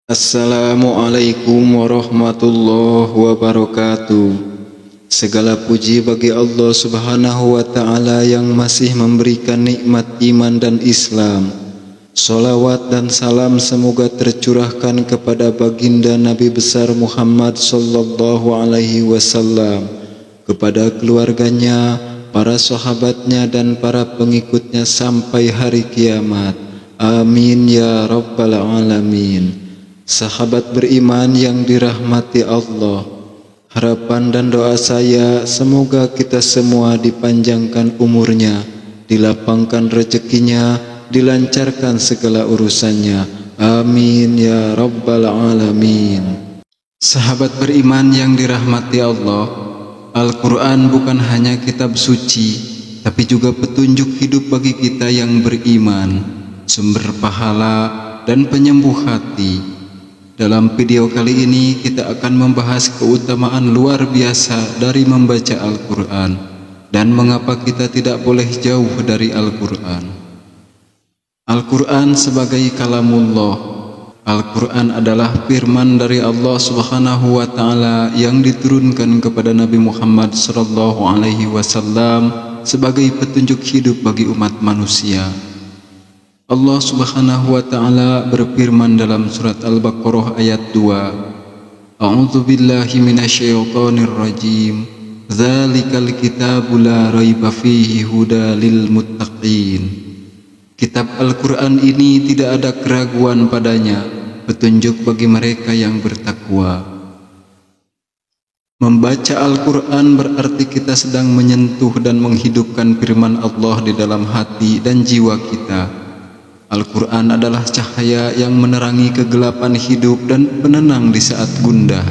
Assalamualaikum warahmatullahi wabarakatuh. Segala puji bagi Allah Subhanahu wa ta'ala yang masih memberikan nikmat iman dan Islam. Salawat dan salam semoga tercurahkan kepada baginda Nabi besar Muhammad sallallahu alaihi wasallam, kepada keluarganya, para sahabatnya dan para pengikutnya sampai hari kiamat. Amin ya rabbal alamin. Sahabat beriman yang dirahmati Allah, harapan dan doa saya semoga kita semua dipanjangkan umurnya, dilapangkan rezekinya, dilancarkan segala urusannya. Amin ya rabbal alamin. Sahabat beriman yang dirahmati Allah, Al-Quran bukan hanya kitab suci, tapi juga petunjuk hidup bagi kita yang beriman, sumber pahala dan penyembuh hati. Dalam video kali ini kita akan membahas keutamaan luar biasa dari membaca Al-Quran dan mengapa kita tidak boleh jauh dari Al-Quran. Al-Quran sebagai kalamullah. Al-Quran adalah firman dari Allah Subhanahu wa ta'ala yang diturunkan kepada Nabi Muhammad sallallahu alaihi wasallam sebagai petunjuk hidup bagi umat manusia. Allah Subhanahu wa ta'ala berfirman dalam surat Al-Baqarah ayat 2. A'udzu billahi minasyaitonir rajim. Dzalikal kitabu la raiba fihi huda lil muttaqin. Kitab Al-Quran ini tidak ada keraguan padanya, petunjuk bagi mereka yang bertakwa. Membaca Al-Quran berarti kita sedang menyentuh dan menghidupkan firman Allah di dalam hati dan jiwa kita. Al-Quran adalah cahaya yang menerangi kegelapan hidup dan penenang di saat gundah.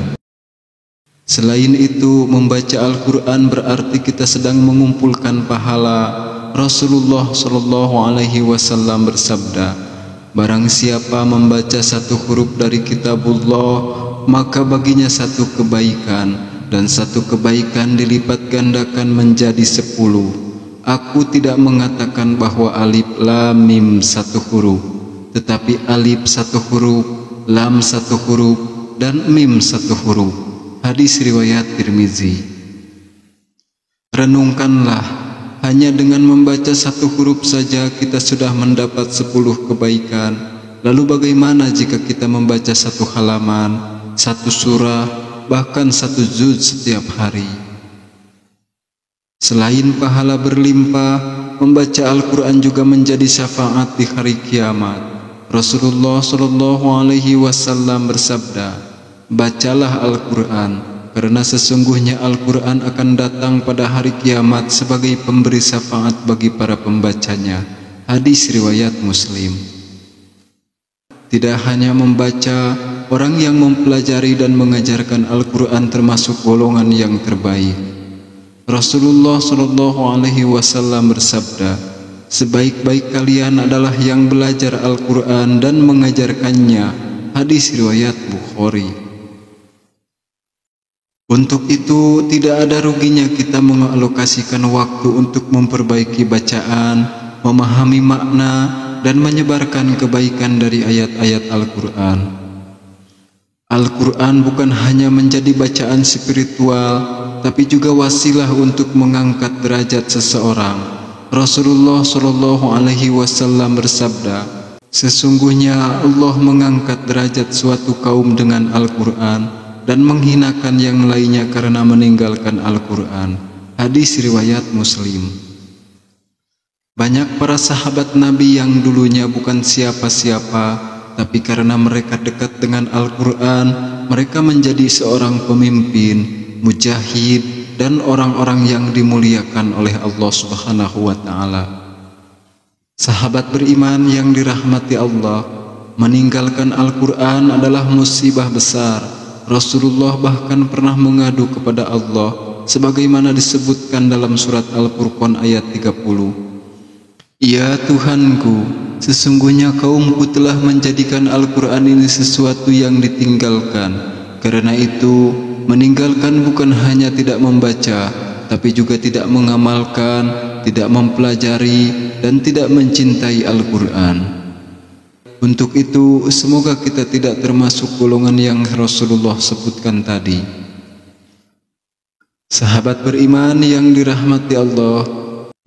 Selain itu, membaca Al-Quran berarti kita sedang mengumpulkan pahala. Rasulullah sallallahu alaihi wasallam bersabda, barang siapa membaca satu huruf dari kitabullah, maka baginya satu kebaikan, dan satu kebaikan dilipat gandakan menjadi 10. Aku tidak mengatakan bahwa alif lam mim satu huruf, tetapi alif satu huruf, lam satu huruf, dan mim satu huruf. Hadis riwayat Tirmizi. Renungkanlah, hanya dengan membaca satu huruf saja kita sudah mendapat 10 kebaikan. Lalu bagaimana jika kita membaca satu halaman, satu surah, bahkan satu juz setiap hari? Selain pahala berlimpah, membaca Al-Quran juga menjadi syafaat di hari kiamat. Rasulullah sallallahu alaihi wasallam bersabda, bacalah Al-Quran, karena sesungguhnya Al-Quran akan datang pada hari kiamat sebagai pemberi syafaat bagi para pembacanya. Hadis riwayat Muslim. Tidak hanya membaca, orang yang mempelajari dan mengajarkan Al-Quran termasuk golongan yang terbaik. Rasulullah sallallahu alaihi wasallam bersabda, sebaik-baik kalian adalah yang belajar Al-Quran dan mengajarkannya. Hadis riwayat Bukhari. Untuk itu, tidak ada ruginya kita mengalokasikan waktu untuk memperbaiki bacaan, memahami makna, dan menyebarkan kebaikan dari ayat-ayat Al-Quran. Al-Quran bukan hanya menjadi bacaan spiritual, tapi juga wasilah untuk mengangkat derajat seseorang. Rasulullah sallallahu alaihi wasallam bersabda, sesungguhnya Allah mengangkat derajat suatu kaum dengan Al-Quran dan menghinakan yang lainnya karena meninggalkan Al-Quran. Hadis riwayat Muslim. Banyak para sahabat Nabi yang dulunya bukan siapa-siapa, tapi karena mereka dekat dengan Al-Quran, mereka menjadi seorang pemimpin, mujahid, dan orang-orang yang dimuliakan oleh Allah Subhanahu wa ta'ala. Sahabat beriman yang dirahmati Allah, meninggalkan Al-Quran adalah musibah besar. Rasulullah bahkan pernah mengadu kepada Allah sebagaimana disebutkan dalam surat Al-Furqan ayat 30. Ya Tuhanku, sesungguhnya kaumku telah menjadikan Al-Quran ini sesuatu yang ditinggalkan. Karena itu, meninggalkan bukan hanya tidak membaca, tapi juga tidak mengamalkan, tidak mempelajari, dan tidak mencintai Al-Quran. Untuk itu, semoga kita tidak termasuk golongan yang Rasulullah sebutkan tadi. Sahabat beriman yang dirahmati Allah,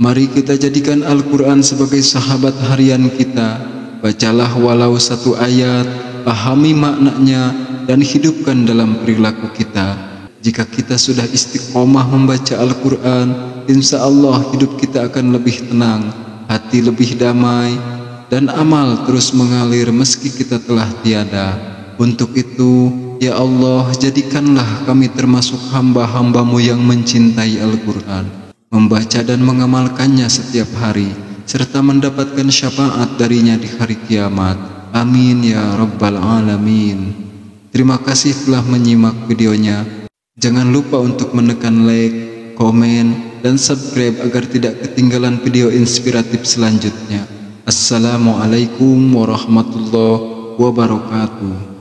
mari kita jadikan Al-Quran sebagai sahabat harian kita. Bacalah walau satu ayat, pahami maknanya, dan hidupkan dalam perilaku kita. Jika kita sudah istiqomah membaca Al-Quran, insya Allah hidup kita akan lebih tenang, hati lebih damai, dan amal terus mengalir meski kita telah tiada. Untuk itu, ya Allah, jadikanlah kami termasuk hamba-hambamu yang mencintai Al-Quran, membaca dan mengamalkannya setiap hari, serta mendapatkan syafaat darinya di hari kiamat. Amin ya Rabbal Alamin. Terima kasih telah menyimak videonya. Jangan lupa untuk menekan like, komen, dan subscribe agar tidak ketinggalan video inspiratif selanjutnya. Assalamualaikum warahmatullahi wabarakatuh.